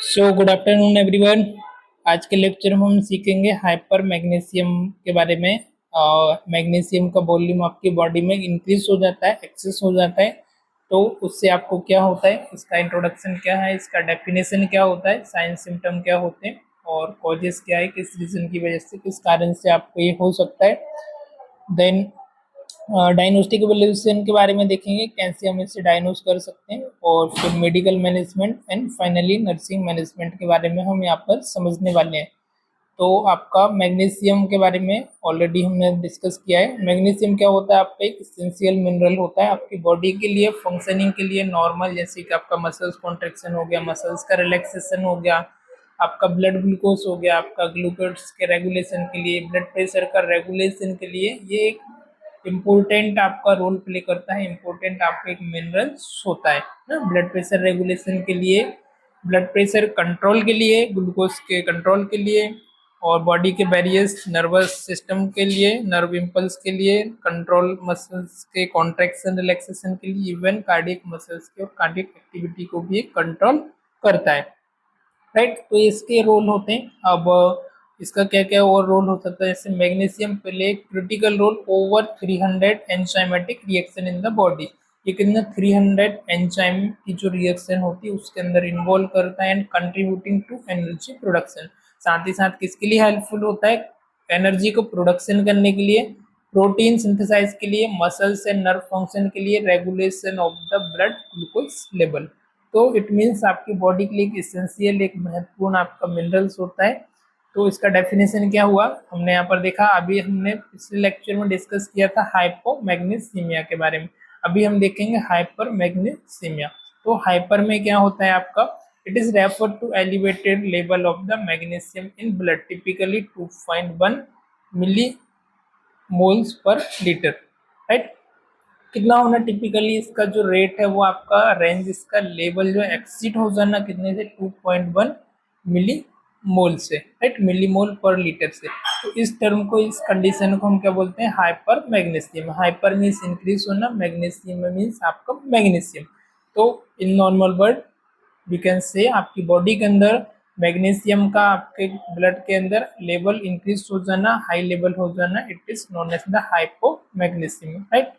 So good afternoon everyone. आज के lecture में हम सीखेंगे हाइपर मैग्नीशियम के बारे में। मैग्नीशियम का वॉल्यूम आपकी बॉडी में इंक्रीज हो जाता है, एक्सेस हो जाता है, तो उससे आपको क्या होता है, इसका इंट्रोडक्शन क्या है, इसका डेफिनेशन क्या होता है, साइन सिम्टम क्या होते हैं और कॉजेस क्या है, किस रीजन की वजह से, किस कारण से आपको ये हो सकता है। देन डायग्नोस्टिक एवोल्यूशन के बारे में देखेंगे, कैसे हम इसे डायग्नोस कर सकते हैं, और फिर medical management and finally nursing management के बारे में हम यहाँ पर समझने वाले हैं। तो आपका मैग्नीशियम के बारे में ऑलरेडी हमने डिस्कस किया है। मैग्नीशियम क्या होता है, आपका एक इसेंशियल मिनरल होता है आपकी बॉडी के लिए, फंक्शनिंग के लिए नॉर्मल, जैसे कि आपका मसल्स कॉन्ट्रेक्शन हो गया, मसल्स का रिलैक्सेशन हो गया, आपका ब्लड ग्लूकोज हो गया, आपका ग्लूकोज के रेगुलेशन के लिए, ब्लड प्रेशर का रेगुलेशन के लिए ये एक इम्पोर्टेंट आपका रोल प्ले करता है। इम्पोर्टेंट आपका एक मिनरल्स होता है ना, ब्लड प्रेशर रेगुलेशन के लिए, ब्लड प्रेशर कंट्रोल के लिए, ग्लूकोज के कंट्रोल के लिए, और बॉडी के वेरियस नर्वस सिस्टम के लिए, नर्व इम्पल्स के लिए, कंट्रोल मसल्स के कॉन्ट्रैक्शन रिलैक्सेशन के लिए, इवन कार्डियक मसल्स के और कार्डियक एक्टिविटी को भी कंट्रोल करता है। राइट, तो इसके रोल होते हैं। अब इसका क्या क्या और रोल हो सकता है, जैसे magnesium play critical roll over 300 enzymatic reaction in the body. ये कितना 300 एंजाइम की जो रिएक्शन होती है उसके अंदर इन्वॉल्व करता है and contributing to energy production. साथ ही साथ किसके लिए हेल्पफुल होता है, एनर्जी को प्रोडक्शन करने के लिए, प्रोटीन सिंथेसाइज के लिए, मसल्स एंड नर्व फंक्शन के लिए, regulation of the blood glucose level. तो इट मीन्स आपकी बॉडी के लिए एक इसेंशियल, एक महत्वपूर्ण आपका मिनरल्स होता है। तो इसका डेफिनेशन क्या हुआ, हमने यहाँ पर देखा। अभी हमने पिछले लेक्चर में डिस्कस किया था हाइपोमैग्नीसीमिया के बारे में, अभी हम देखेंगे हाइपर मैग्नीसीमिया। तो हाइपर में क्या होता है आपका, it is refer to elevated level of the magnesium in blood, typically 2.1 milli moles per litre. Right, कितना होना टिपिकली इसका जो रेट है वो आपका रेंज, इसका लेवल जो एक्सीड हो जाना कितने से, 2.1 मिली मोल से, राइट, मिली मोल पर लीटर से। तो इस टर्म को, इस कंडीशन को हम क्या बोलते हैं, hyper magnesium. Hyper means increase होना, मैग्नीशियम मीन्स आपका मैग्नीशियम। तो in normal word we can say आपकी बॉडी के अंदर मैग्नीशियम का आपके ब्लड के अंदर लेवल इंक्रीज हो जाना, हाई लेवल हो जाना, it is known as the hypomagnesium. Right,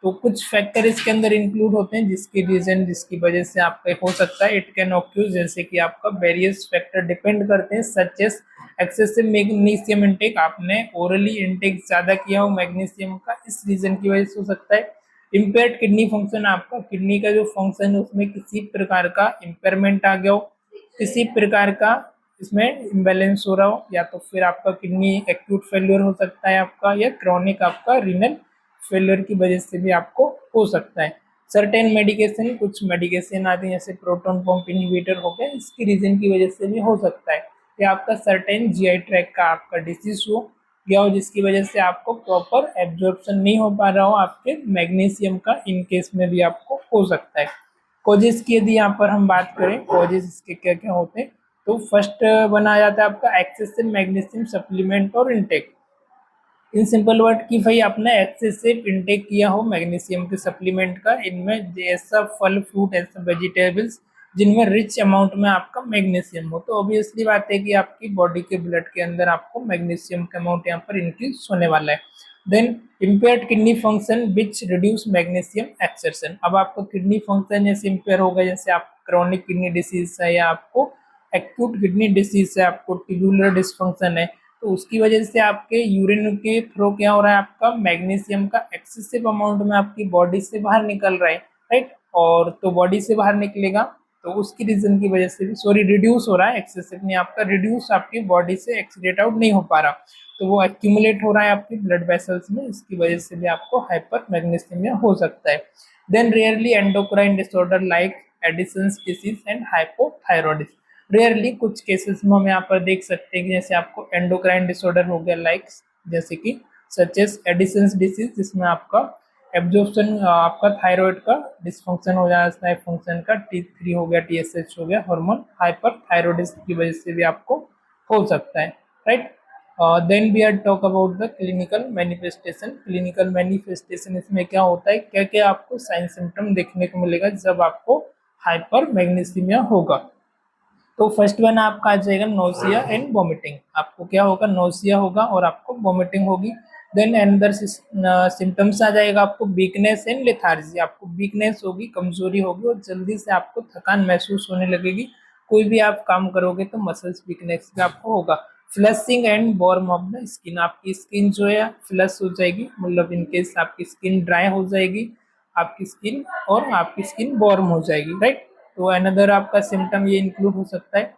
तो कुछ फैक्टर इसके अंदर इंक्लूड होते हैं जिसकी रीजन, जिसकी वजह से आपका हो सकता है, इट कैन ऑक्यूज, जैसे कि आपका वेरियस फैक्टर डिपेंड करते हैं, such as excessive magnesium intake, आपने ओरली इंटेक ज्यादा किया हो मैग्नीशियम का, इस रीजन की वजह से हो सकता है। इम्पेयर्ड किडनी फंक्शन, आपका किडनी का जो फंक्शन है उसमें किसी प्रकार का इम्पेयरमेंट आ गया हो, किसी प्रकार का इसमें इम्बैलेंस हो रहा हो, या तो फिर आपका किडनी एक्यूट फेल्योर हो सकता है आपका, या क्रॉनिक आपका रीनल फेलियर की वजह से भी आपको हो सकता है। सर्टेन मेडिकेशन, कुछ मेडिकेशन आते हैं जैसे प्रोटॉन पंप इनहिबिटर हो गया, इसकी रीजन की वजह से भी हो सकता है। या आपका सर्टेन जीआई ट्रैक का आपका डिसीज हो गया हो जिसकी वजह से आपको प्रॉपर एब्जॉर्प्शन नहीं हो पा रहा हो आपके मैग्नीशियम का, इन केस में भी आपको हो सकता है। कॉजेस की यदि यहाँ पर हम बात करें, कॉजेस इसके क्या क्या होते हैं, तो फर्स्ट बनाया जाता है आपका एक्सेसिव मैग्नीशियम सप्लीमेंट और इनटेक। इन सिंपल वर्ड की भाई आपने एक्सेसिव इनटेक किया हो मैग्नीशियम के सप्लीमेंट का, इनमें जैसा फल फ्रूट, ऐसा वेजिटेबल्स जिनमें रिच अमाउंट में आपका मैग्नीशियम हो, तो ऑब्वियसली बात है कि आपकी बॉडी के ब्लड के अंदर आपको मैग्नीशियम का अमाउंट यहाँ पर इंक्रीज होने वाला है। Then impaired kidney function which reduce magnesium excretion. अब आपको किडनी फंक्शन जैसे इम्पेयर होगा, जैसे आप क्रॉनिक किडनी डिसीज है, या आपको एक्यूट किडनी डिसीज है, आपको ट्यूबुलर डिसफंक्शन है, तो उसकी वजह से आपके यूरिन के थ्रो क्या हो रहा है, आपका मैग्नीशियम का एक्सेसिव अमाउंट में आपकी बॉडी से बाहर निकल रहा है। राइट, और तो बॉडी से बाहर निकलेगा तो उसकी रीजन की वजह से भी, सॉरी, रिड्यूस हो रहा है, एक्सेसिव नहीं, आपका रिड्यूस आपकी बॉडी से एक्सीडेट आउट नहीं हो पा रहा, तो वो एक्यूमुलेट हो रहा है आपकी ब्लड वेसल्स में, इसकी वजह से भी आपको हाइपर मैग्नीशियमिया हो सकता है। Then rarely endocrine disorder like Addison's disease and hypothyroidism. Rarely कुछ केसेस में हम यहाँ पर देख सकते हैं कि जैसे आपको एंडोक्राइन डिसऑर्डर हो गया, लाइक जैसे कि सच एज एडिसन्स डिसीज, जिसमें आपका एब्जॉर्प्शन, आपका थायराइड का डिसफंक्शन हो जाता है, फंक्शन का T3 हो गया, TSH हो गया, हार्मोन हाइपरथायरॉयडिज्म की वजह से भी आपको हो सकता है। Right, then we are talk about the clinical manifestation. Clinical manifestation इसमें क्या होता है, क्या क्या आपको साइन सिम्टम देखने को मिलेगा जब आपको हाइपर मैग्नीशियमिया होगा। तो फर्स्ट वन आपका आ जाएगा नोसिया एंड वॉमिटिंग, आपको क्या होगा, नोसिया होगा और आपको वॉमिटिंग होगी। देन अनदर सिम्टम्स आ जाएगा आपको वीकनेस एंड लेथार्जी, आपको वीकनेस होगी, कमजोरी होगी और जल्दी से आपको थकान महसूस होने लगेगी। कोई भी आप काम करोगे तो मसल्स वीकनेस भी आपको होगा। Flushing and warm of the skin, आपकी स्किन जो है फ्लश हो जाएगी, मतलब इनकेस आपकी स्किन ड्राई हो जाएगी आपकी स्किन, और आपकी स्किन वार्म हो जाएगी, राइट। तो अनदर आपका सिम्टम ये इंक्लूड हो सकता है।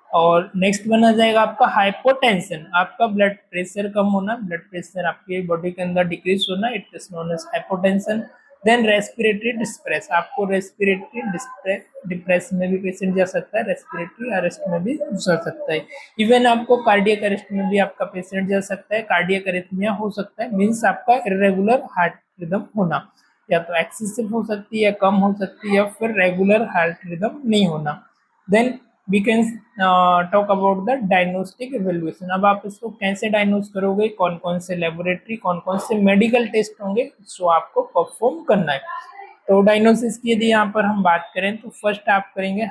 और नेक्स्ट वन आ जाएगा आपका हाइपोटेंशन, आपका ब्लड प्रेशर कम होना, ब्लड प्रेशर आपके बॉडी के अंदर डिक्रीज होना, it is known as hypotension. Then respiratory distress, आपको रेस्पिरेटरी डिप्रेस में भी पेशेंट जा सकता है, रेस्पिरेटरी अरेस्ट में भी जा सकता है। इवन आपको कार्डियक अरेस्ट में भी आपका पेशेंट जा सकता है, कार्डियक अरिथमिया हो सकता है, मीन्स आपका इरेगुलर हार्ट रिदम होना, या तो एक्सेसिव हो सकती है या कम हो सकती है, या फिर रेगुलर हार्ट रिदम नहीं होना। Then we can talk about the diagnostic evaluation, अब आप इसको कैसे डायग्नोस करोगे, कौन कौन से लेबोरेटरी, कौन कौन से मेडिकल टेस्ट होंगे जो आपको परफॉर्म करना है। तो डायग्नोसिस की यदि यहाँ पर हम बात करें तो फर्स्ट आप करेंगे,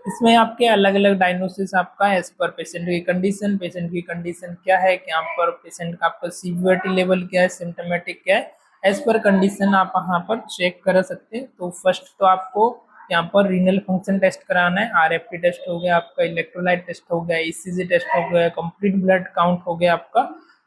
इसमें आपके अलग अलग डायग्नोसिस आपका एज पर पेशेंट की कंडीशन, पेशेंट की कंडीशन क्या है, यहाँ पर पेशेंट का आपका सीवियरिटी लेवल क्या है, सिम्टोमेटिक क्या है, एज पर कंडीशन आप यहाँ पर चेक कर सकते हैं। तो फर्स्ट तो आपको यहाँ पर रीनल फंक्शन टेस्ट कराना है, आरएफटी टेस्ट हो गया आपका, इलेक्ट्रोलाइट टेस्ट हो गया, ईसीजी टेस्ट हो गया, कंप्लीट ब्लड काउंट हो गया आपका।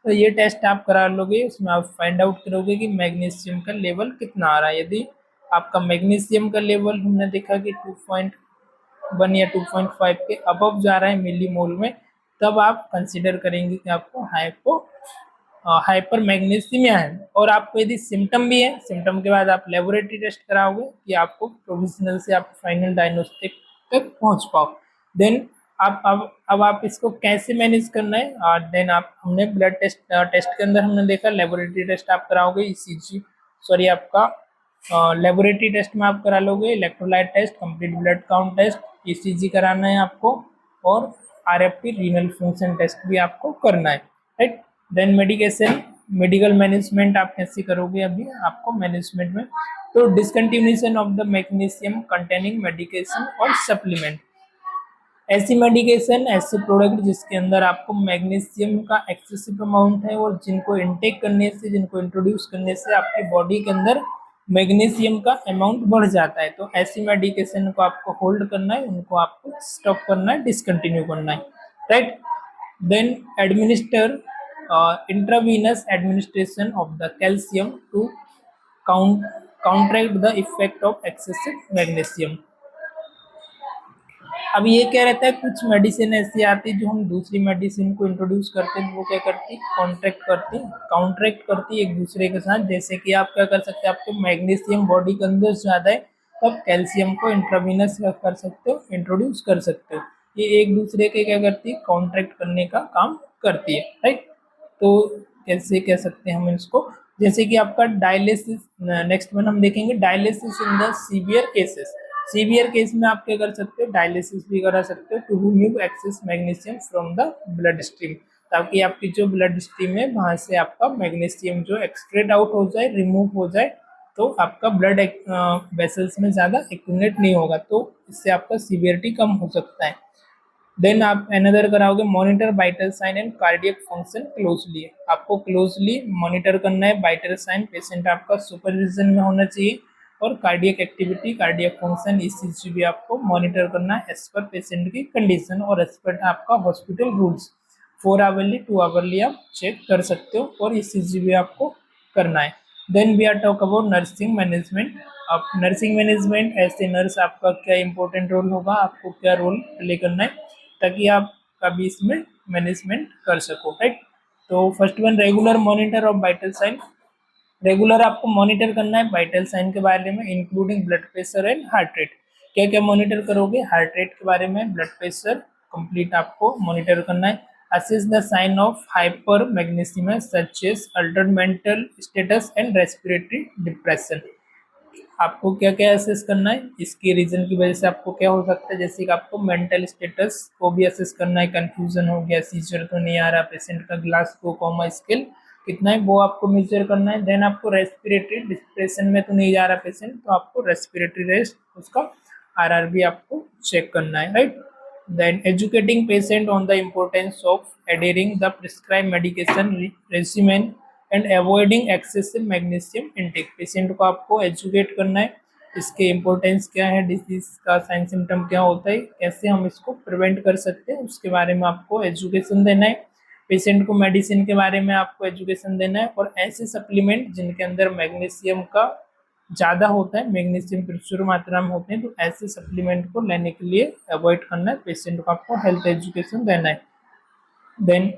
तो ये टेस्ट आप करा लोगे, उसमें आप फाइंड आउट करोगे कि मैग्नीशियम का लेवल कितना आ रहा है। यदि आपका मैग्नीशियम का लेवल हमने देखा कि 2.1 या 2.5 के अबव जा रहा है मिली मोल में, तब आप कंसिडर करेंगे कि आपको हाइपर मैग्नीशियमिया है। और आपको यदि सिम्टम भी है, सिम्टम के बाद आप लेबोरेटरी टेस्ट कराओगे कि आपको प्रोविजनल से आप फाइनल डायग्नोस्टिक तक पहुंच पाओ। देन आप अब आप इसको कैसे मैनेज करना है, और देन आप हमने ब्लड टेस्ट टेस्ट के अंदर हमने देखा लेबोरेटरी टेस्ट आप कराओगे, ईसीजी सॉरी आपका लेबोरेटरी टेस्ट में आप करा लोगे electrolyte test, complete blood count test, ECG कराना है आपको, और आरएफटी रीनल फंक्शन टेस्ट भी आपको करना है, right. Then medication, medical management आप कैसे करोगे, अभी आपको मैनेजमेंट में तो discontinuation of the magnesium containing medication और सप्लीमेंट, ऐसी मेडिकेशन ऐसे प्रोडक्ट जिसके अंदर आपको मैग्नीशियम का एक्सेसिव अमाउंट है और जिनको इनटेक करने से, जिनको इंट्रोड्यूस करने से आपकी बॉडी के अंदर मैग्नीशियम का अमाउंट बढ़ जाता है, तो ऐसी मेडिकेशन को आपको होल्ड करना है, उनको आपको स्टॉप करना है, डिसकंटिन्यू करना है, right. Then administer intravenous administration of the calcium to counteract the effect of excessive magnesium। अब ये क्या रहता है, कुछ मेडिसिन ऐसी आती है जो हम दूसरी मेडिसिन को इंट्रोड्यूस करते हैं, वो क्या करती है, काउंट्रैक्ट करती है एक दूसरे के साथ। जैसे कि आप क्या कर सकते हैं, आपको मैग्नीशियम बॉडी के अंदर ज्यादा है तो आप कैल्शियम को इंट्रावीनस कर सकते हो, इंट्रोड्यूस कर सकते हो। ये एक दूसरे के क्या करती है, काउंट्रैक्ट करने का काम करती है, राइट। तो कैसे कह सकते हैं हम इसको, जैसे कि आपका डायलिसिस, नेक्स्ट वन हम देखेंगे dialysis in the severe cases. Severe case में आप क्या कर सकते हो, डायलिसिस भी करा सकते हो to remove excess magnesium from the blood stream, ताकि आपकी जो ब्लड स्ट्रीम है वहां से आपका मैग्नीशियम जो एक्सट्रेट आउट हो जाए, रिमूव हो जाए, तो आपका ब्लड वेसल्स में ज़्यादा एक्यूमुलेट नहीं होगा, तो इससे आपका सीवियरिटी कम हो सकता है। देन आप अनदर कराओगे monitor vital sign and cardiac function closely, आपको क्लोजली मॉनिटर करना है वाइटल साइन, पेशेंट आपका सुपरविजन में होना चाहिए, और cardiac activity, cardiac function, ECG भी आपको मॉनिटर करना है एज पर पेशेंट की कंडीशन और एज पर आपका हॉस्पिटल रूल्स। 4 आवरली 2 आवरली आप चेक कर सकते हो, और ईसीजी भी आपको करना है। Then we are talk about nursing management. आप नर्सिंग मैनेजमेंट, ऐसे नर्स आपका क्या इंपॉर्टेंट रोल होगा, आपको क्या रोल प्ले करना है ताकि आप कभी इसमें मैनेजमेंट कर सको, राइट। तो first one regular monitor of vital sign, regular आपको मॉनिटर करना है वाइटल साइन के बारे में, including blood pressure and heart rate. क्या क्या मॉनिटर करोगे, हार्ट रेट के बारे में, ब्लड प्रेशर कंप्लीट आपको मॉनिटर करना है। Assess the sign of hyper magnesium such as altered mental status and respiratory depression, आपको क्या क्या असेस करना है, इसके रीजन की वजह से आपको क्या हो सकता है, जैसे कि आपको मेंटल स्टेटस को भी असेस करना है, कंफ्यूजन हो गया, सीजर तो नहीं आ रहा, पेशेंट का ग्लासगो कोमा स्केल कितना है वो आपको मेजर करना है। देन आपको रेस्पिरेटरी डिप्रेशन में तो नहीं जा रहा पेशेंट, तो आपको रेस्पिरेटरी रेस्ट उसका RRB आपको चेक करना है, right. Then educating patient on the importance of adhering the prescribe medication regimen and avoiding excessive magnesium intake. Patient को आपको एजुकेट करना है, इसके इम्पोर्टेंस क्या है, डिजीज का साइन सिम्टम क्या होता है, कैसे हम इसको प्रिवेंट कर सकते हैं, उसके बारे में आपको एजुकेशन देना है। पेशेंट को मेडिसिन के बारे में आपको एजुकेशन देना है, और ऐसे सप्लीमेंट जिनके अंदर मैग्नीशियम का ज़्यादा होता है, मैग्नीशियम प्रचुर मात्रा में होते हैं, तो ऐसे सप्लीमेंट को लेने के लिए अवॉइड करना है। पेशेंट को आपको हेल्थ एजुकेशन देना है। Then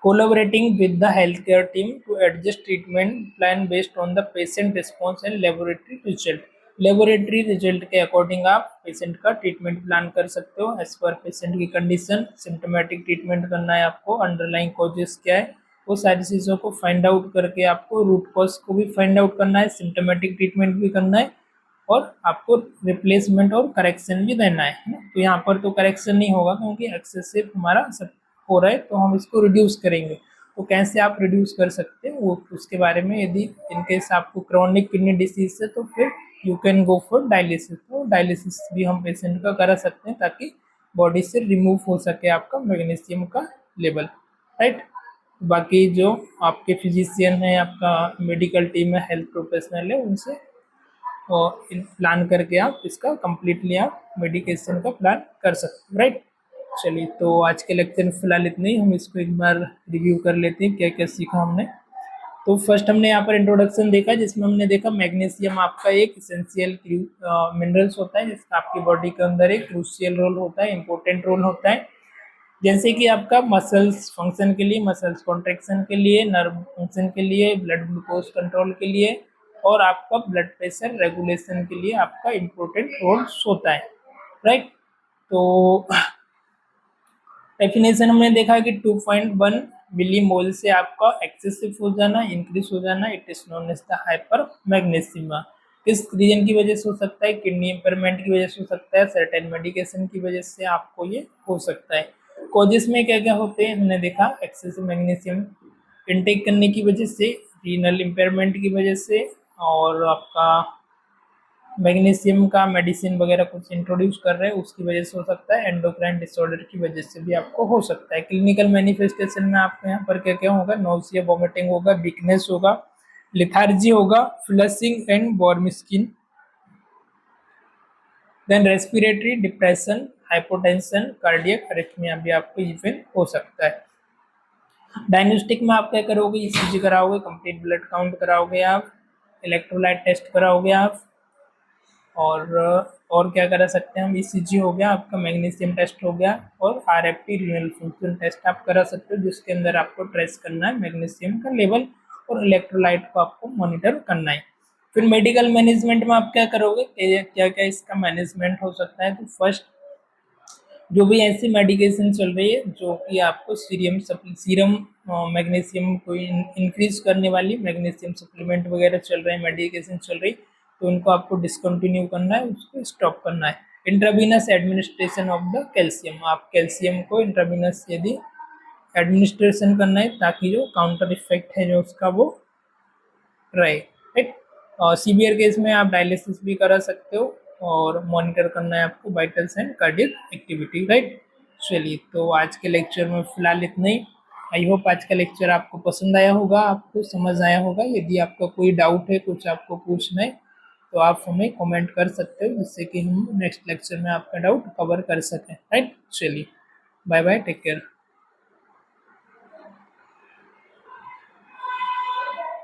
collaborating with the healthcare team to adjust treatment plan based on the patient response and laboratory result। Laboratory result के अकॉर्डिंग आप पेशेंट का ट्रीटमेंट प्लान कर सकते हो एज पर पेशेंट की कंडीशन। सिम्टोमेटिक ट्रीटमेंट करना है आपको, अंडरलाइंग कॉजेस क्या है वो सारी चीज़ों को फाइंड आउट करके आपको रूट कॉज को भी फाइंड आउट करना है, सिम्टोमेटिक ट्रीटमेंट भी करना है, और आपको रिप्लेसमेंट और करेक्शन भी देना है ना। तो यहाँ पर तो करेक्शन नहीं होगा क्योंकि एक्सेसिव हमारा सब हो रहा है, तो हम इसको रिड्यूस करेंगे। तो कैसे आप रिड्यूस कर सकते हैं वो उसके बारे में, यदि इनकेस आपको क्रॉनिक किडनी डिसीज है तो फिर you can go for dialysis. तो डायलिसिस भी हम पेशेंट का करा सकते हैं ताकि बॉडी से रिमूव हो सके आपका मैग्नीशियम का लेवल, राइट। बाकी जो आपके फिजिशियन है, आपका मेडिकल टीम है, हेल्थ प्रोफेशनल है, उनसे और प्लान करके आप इसका कम्प्लीटली आप मेडिकेशन का प्लान कर सकते हो, राइट। चलिए, तो आज के लेक्चर में फिलहाल इतना ही। हम इसको एक बार रिव्यू कर लेते हैं क्या क्या सीखा हमने। तो फर्स्ट हमने यहाँ पर इंट्रोडक्शन देखा, जिसमें हमने देखा मैग्नीशियम आपका एक इसेंशियल मिनरल्स होता है, जिसका आपकी बॉडी के अंदर एक क्रूशियल रोल होता है, इंपॉर्टेंट रोल होता है। जैसे कि आपका मसल्स फंक्शन के लिए, मसल्स कॉन्ट्रेक्शन के लिए, नर्व फंक्शन के लिए, ब्लड ग्लूकोज कंट्रोल के लिए, और आपका ब्लड प्रेशर रेगुलेशन के लिए आपका इम्पोर्टेंट रोल होता है, राइट। तो डेफिनेशन हमने देखा कि 2.1 मिलीमोल से आपका एक्सेसिव हो जाना, इंक्रीज हो जाना, it is known as the hyper magnesium. किस रीजन की वजह से हो सकता है? किडनी इंपेयरमेंट की वजह से हो सकता है, सर्टेन मेडिकेशन की वजह से आपको ये हो सकता है। कॉजेस में क्या क्या होते हैं हमने देखा, एक्सेसिव मैग्नीशियम इनटेक करने की वजह से, रीनल इंपेयरमेंट की वजह से, और आपका मैग्नीशियम का मेडिसिन वगैरह कुछ इंट्रोड्यूस कर रहे हैं उसकी वजह से हो सकता है, एंडोक्राइन डिसऑर्डर की वजह से भी आपको हो सकता है। क्लिनिकल मैनिफेस्टेशन में आपको यहाँ पर क्या क्या होगा, नोजिया, वॉमिटिंग होगा, वीकनेस होगा, लिथार्जी होगा, flushing and warm skin, then respiratory depression, hypotension, cardiac arrhythmia भी आपको इवन हो सकता है। डायग्नोस्टिक में आप क्या करोगे, ईसीजी कराओगे, कंप्लीट ब्लड काउंट कराओगे आप, इलेक्ट्रोलाइट टेस्ट कराओगे आप, और क्या करा सकते हैं हम, ईसीजी हो गया आपका, मैग्नीशियम टेस्ट हो गया, और आरएफटी रीनल फंक्शन टेस्ट आप करा सकते हो, जिसके अंदर आपको ट्रेस करना है मैग्नीशियम का लेवल, और इलेक्ट्रोलाइट को आपको मॉनिटर करना है। फिर मेडिकल मैनेजमेंट में आप क्या करोगे, क्या क्या इसका मैनेजमेंट हो सकता है। तो फर्स्ट, जो भी ऐसी मेडिकेशन चल रही है जो कि आपको सीरम मैग्नीशियम को इंक्रीज करने वाली मैग्नीशियम सप्लीमेंट वगैरह चल रहे हैं, मेडिकेशन चल रही, तो उनको आपको डिसकंटिन्यू करना है, उसको स्टॉप करना है। Intravenous administration of the calcium, आप कैल्शियम को इंट्रावीनस यदि एडमिनिस्ट्रेशन करना है ताकि जो काउंटर इफेक्ट है जो उसका वो रहे, राइट। और सीवियर केस में आप डायलिसिस भी करा सकते हो, और मॉनिटर करना है आपको vitals and cardiac activity, right. चलिए, तो आज के लेक्चर में फिलहाल इतना ही। आई होप आज का लेक्चर आपको पसंद आया होगा, आपको समझ आया होगा। यदि आपका कोई डाउट है, कुछ आपको पूछना है, तो आप हमें कमेंट कर सकते हो, जिससे कि हम नेक्स्ट लेक्चर में आपका डाउट कवर कर सकें, राइट। चलिए, बाय बाय, टेक केयर।